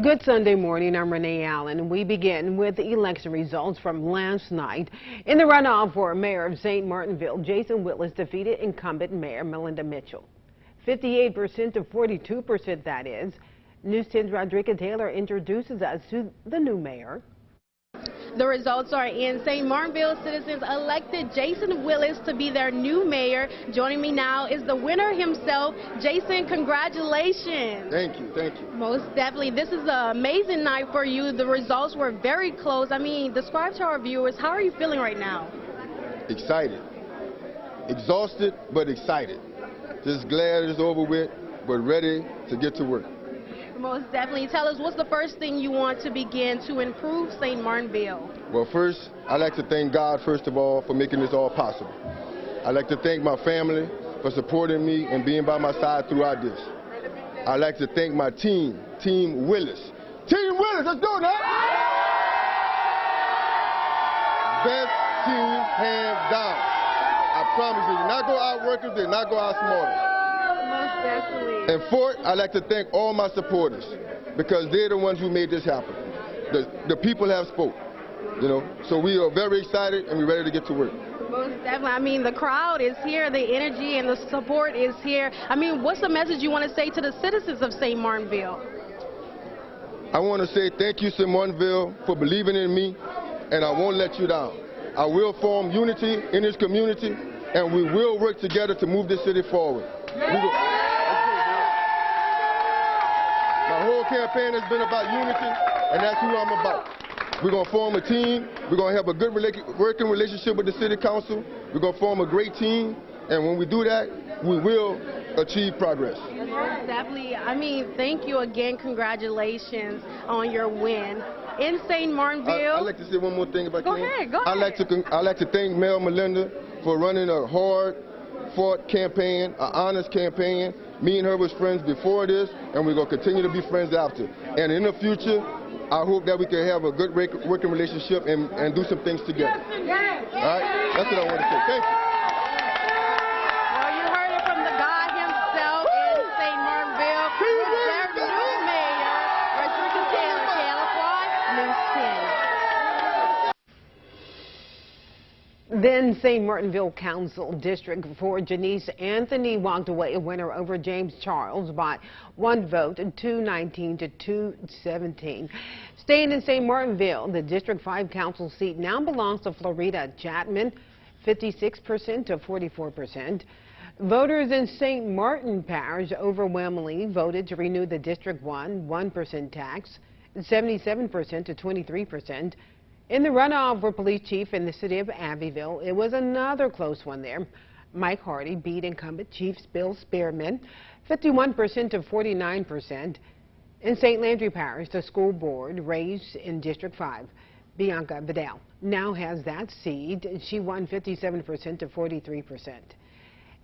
Good Sunday morning. I'm Renee Allen. We begin with the election results from last night. In the runoff for mayor of St. Martinville, Jason Willis defeated incumbent Mayor Melinda Mitchell. 58% to 42%, that is. News 10's Rodriguez Taylor introduces us to the new mayor. The results are in. St. Martinville citizens elected Jason Willis to be their new mayor. Joining me now is the winner himself. Jason, congratulations. Thank you, thank you. Most definitely. This is an amazing night for you. The results were very close. I mean, describe to our viewers, how are you feeling right now? Excited. Exhausted, but excited. Just glad it's over with, but ready to get to work. Most definitely. Tell us, what's the first thing you want to begin to improve St. Martinville? Well, first, I'd like to thank God, first of all, for making this all possible. I'd like to thank my family for supporting me and being by my side throughout this. I'd like to thank my team, Team Willis. Team Willis, let's do it now! Best team, hands down. I promise you, did not go out workers, did not go out smarter. Most definitely. And fourth, I'd like to thank all my supporters because they're the ones who made this happen. The people have spoke, you know. So we are very excited and we're ready to get to work. Most definitely. I mean, the crowd is here, the energy and the support is here. I mean, what's the message you want to say to the citizens of St. Martinville? I want to say thank you, St. Martinville, for believing in me, and I won't let you down. I will form unity in this community, and we will work together to move this city forward. My whole campaign has been about unity, and that's who I'm about. We're going to form a team. We're going to have a good working relationship with the city council. We're going to form a great team, and when we do that, we will achieve progress. Definitely. I mean, thank you again. Congratulations on your win. In St. Martinville. I'd like to say one more thing about Go ahead. I'd like to thank Mayor Melinda for running a hard-fought campaign, an honest campaign. Me and her was friends before this, and we're going to continue to be friends after. And in the future, I hope that we can have a good working relationship and do some things together. All right? That's what I want to say. Thank you. Well, you heard it from the guy himself in St. Martinville. Their new mayor, Rodriguez Taylor, Channel 5, News 10. Then St. Martinville Council District 4 Janice Anthony walked away a winner over James Charles by one vote, 219 to 217. Staying in St. Martinville, the District 5 Council seat now belongs to Florida Chapman, 56% to 44%. Voters in St. Martin Parish overwhelmingly voted to renew the District 1 1% tax, 77% to 23%. In the runoff for police chief in the city of Abbeville, it was another close one there. Mike Hardy beat incumbent Chief Bill Spearman, 51% to 49%. In St. Landry Parish, the school board raised in District 5. Bianca Vidal now has that seat. She won 57% to 43%.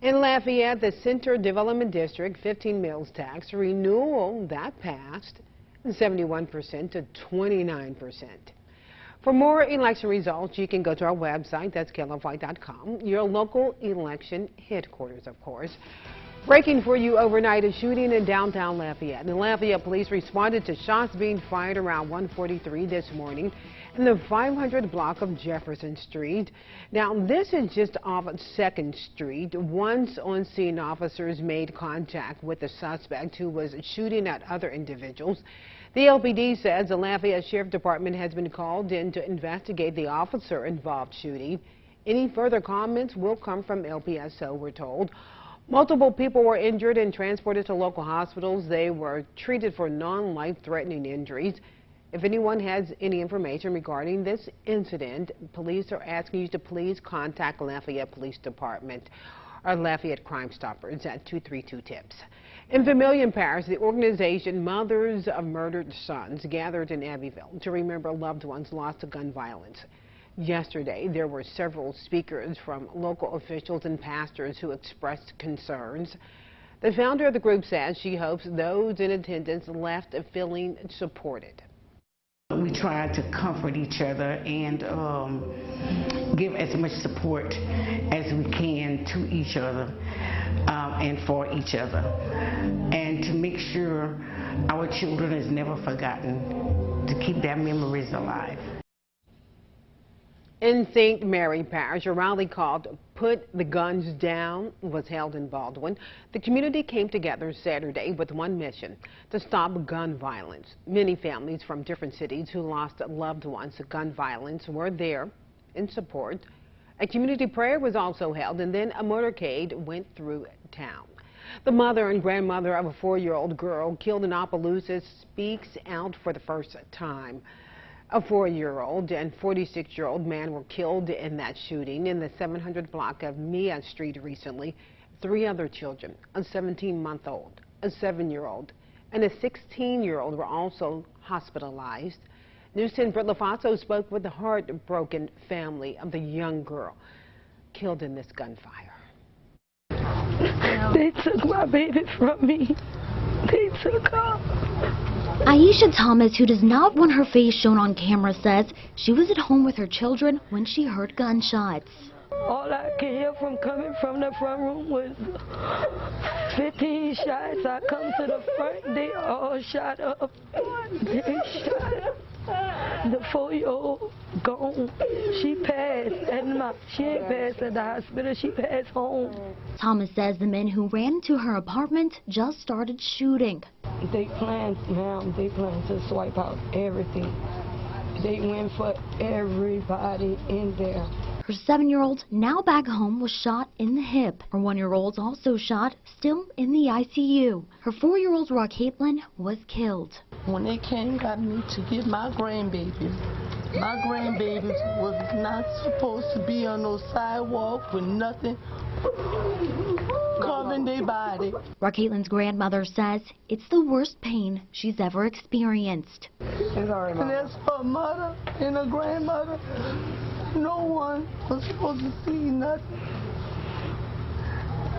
In Lafayette, the Center Development District 15 meals tax renewal that passed, 71% to 29%. For more election results, you can go to our website, that's KLFY.com, your local election headquarters, of course. Breaking for you overnight, a shooting in downtown Lafayette. The Lafayette police responded to shots being fired around 1:43 this morning in the 500 block of Jefferson Street. Now, this is just off 2nd Street. Once on scene, officers made contact with the suspect who was shooting at other individuals. The LPD says the Lafayette Sheriff Department has been called in to investigate the officer-involved shooting. Any further comments will come from LPSO, we're told. Multiple people were injured and transported to local hospitals. They were treated for non-life-threatening injuries. If anyone has any information regarding this incident, police are asking you to please contact Lafayette Police Department or Lafayette Crime Stoppers at 232-TIPS. In Vermilion Parish, the organization Mothers of Murdered Sons gathered in Abbeville to remember loved ones lost to gun violence. Yesterday, there were several speakers from local officials and pastors who expressed concerns. The founder of the group says she hopes those in attendance left feeling supported. We try to comfort each other and give as much support as we can to each other and for each other, and to make sure our children is never forgotten, to keep their memories alive. In St. Mary Parish, a rally called Put the Guns Down was held in Baldwin. The community came together Saturday with one mission: to stop gun violence. Many families from different cities who lost loved ones to gun violence were there in support. A community prayer was also held, and then a motorcade went through town. The mother and grandmother of a 4-year-old girl killed in Opelousas speaks out for the first time. A 4-year-old and 46-year-old man were killed in that shooting in the 700 block of Mia Street recently. 3 other children, a 17-month-old, a 7-year-old, and a 16-year-old were also hospitalized. News 10 Britt LaFaso spoke with the heartbroken family of the young girl killed in this gunfire. They took my baby from me. They took her. Aisha Thomas, who does not want her face shown on camera, says she was at home with her children when she heard gunshots. All I could hear from coming from the front room was 15 shots. I come to the front, they all shot up. They shot up. The 4-year-old gone. She passed she ain't passed at the hospital, she passed home. Thomas says the men who ran into her apartment just started shooting. They planned, ma'am, they planned to swipe out everything. They went for everybody in there. Her 7-year-old, now back home, was shot in the hip. Her 1-year-old also shot, still in the ICU. Her 4-year-old, Rock Caitlin, was killed. When they came, got me to get my grandbabies. My grandbabies was not supposed to be on no sidewalk with nothing covering their body. Rock Caitlin's grandmother says it's the worst pain she's ever experienced. And as her mother and her grandmother, no one was supposed to see nothing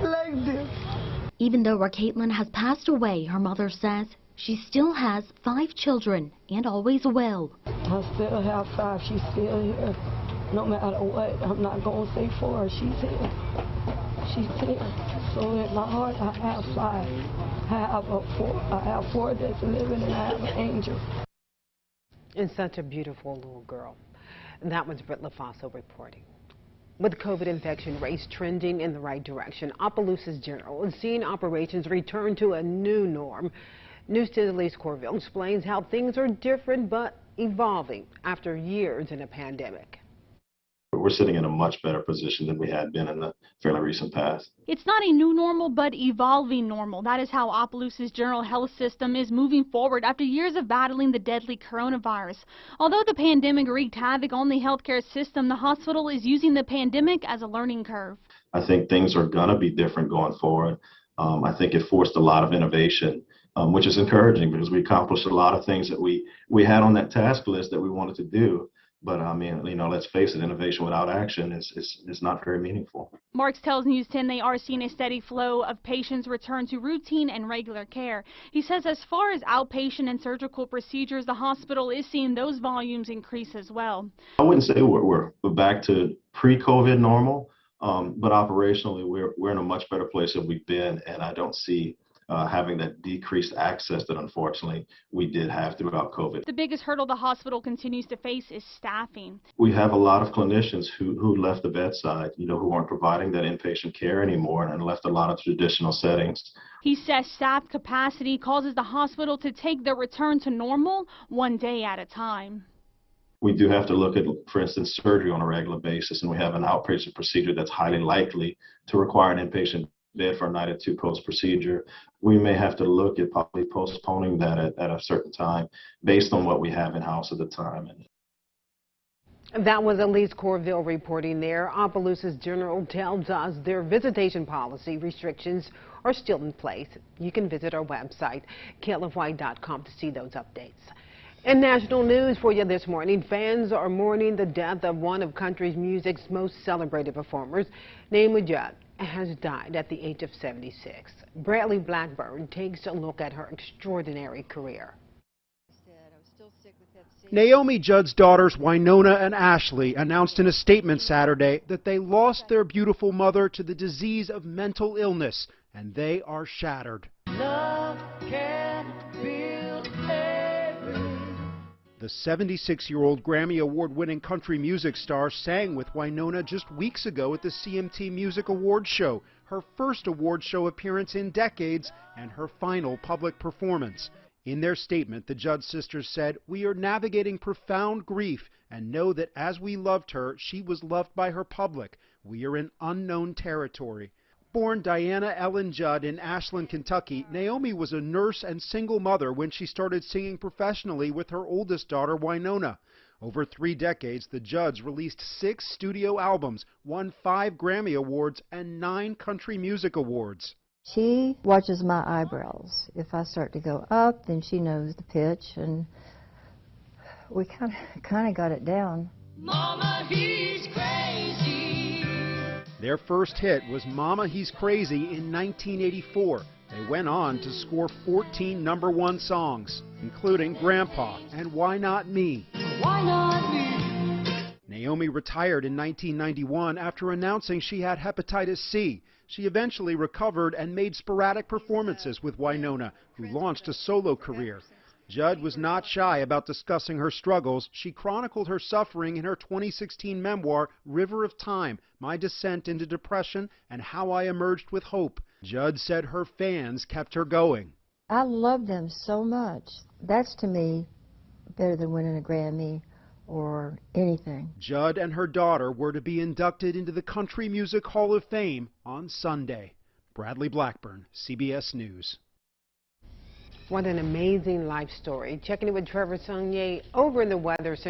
like this. Even though Rock Caitlin has passed away, her mother says she still has 5 children and always will. I still have 5. She's still here. No matter what, I'm not going to say for her. She's here. She's here. So in my heart, I have 5. I have 4 that's living, and I have an angel. And such a beautiful little girl. And that was Britt LaFaso reporting. With COVID infection rates trending in the right direction, Opelousas General is seeing operations return to a new norm. News 10's Elise Corville explains how things are different but evolving after years in a pandemic. We're sitting in a much better position than we had been in the fairly recent past. It's not a new normal, but evolving normal. That is how Opelousas General Health System is moving forward after years of battling the deadly coronavirus. Although the pandemic wreaked havoc on the healthcare system, the hospital is using the pandemic as a learning curve. I think things are going to be different going forward. I think it forced a lot of innovation, which is encouraging because we accomplished a lot of things that we had on that task list that we wanted to do. But I mean, let's face it, innovation without action is not very meaningful. Marks tells News 10 they are seeing a steady flow of patients return to routine and regular care. He says as far as outpatient and surgical procedures, the hospital is seeing those volumes increase as well. I wouldn't say we're back to pre-COVID normal, but operationally we're in a much better place than we've been, and I don't see having that decreased access that unfortunately we did have throughout COVID. The biggest hurdle the hospital continues to face is staffing. We have a lot of clinicians who left the bedside, who aren't providing that inpatient care anymore and left a lot of traditional settings. He says staff capacity causes the hospital to take the return to normal one day at a time. We do have to look at, for instance, surgery on a regular basis, and we have an outpatient procedure that's highly likely to require an inpatient bed for a night or 2 post-procedure. We may have to look at probably postponing that at a certain time based on what we have in-house at the time. That was Elise Corville reporting there. Opelousas General tells us their visitation policy restrictions are still in place. You can visit our website, klfy.com, to see those updates. In national news for you this morning, fans are mourning the death of one of country music's most celebrated performers, Naima Judd, has died at the age of 76. Bradley Blackburn takes a look at her extraordinary career. Naomi Judd's daughters Winona and Ashley announced in a statement Saturday that they lost their beautiful mother to the disease of mental illness, and they are shattered. Love can be The 76-year-old Grammy Award-winning country music star sang with Wynonna just weeks ago at the CMT Music Awards show, her first award show appearance in decades and her final public performance. In their statement, the Judd sisters said, "We are navigating profound grief and know that as we loved her, she was loved by her public. We are in unknown territory." Born Diana Ellen Judd in Ashland, Kentucky, Naomi was a nurse and single mother when she started singing professionally with her oldest daughter, Wynonna. Over 3 decades, the Judds released 6 studio albums, won 5 Grammy Awards, and 9 Country Music Awards. She watches my eyebrows. If I start to go up, then she knows the pitch, and we kind of got it down. Mama, he's crazy. Their first hit was Mama, He's Crazy in 1984. They went on to score 14 #1 songs, including Grandpa and Why Not Me. Why not me? Naomi retired in 1991 after announcing she had hepatitis C. She eventually recovered and made sporadic performances with Wynonna, who launched a solo career. Judd was not shy about discussing her struggles. She chronicled her suffering in her 2016 memoir, River of Time, My Descent into Depression and How I Emerged with Hope. Judd said her fans kept her going. I love them so much. That's, to me, better than winning a Grammy or anything. Judd and her daughter were to be inducted into the Country Music Hall of Fame on Sunday. Bradley Blackburn, CBS News. What an amazing life story. Checking in with Trevor Sonier over in the Weather Center.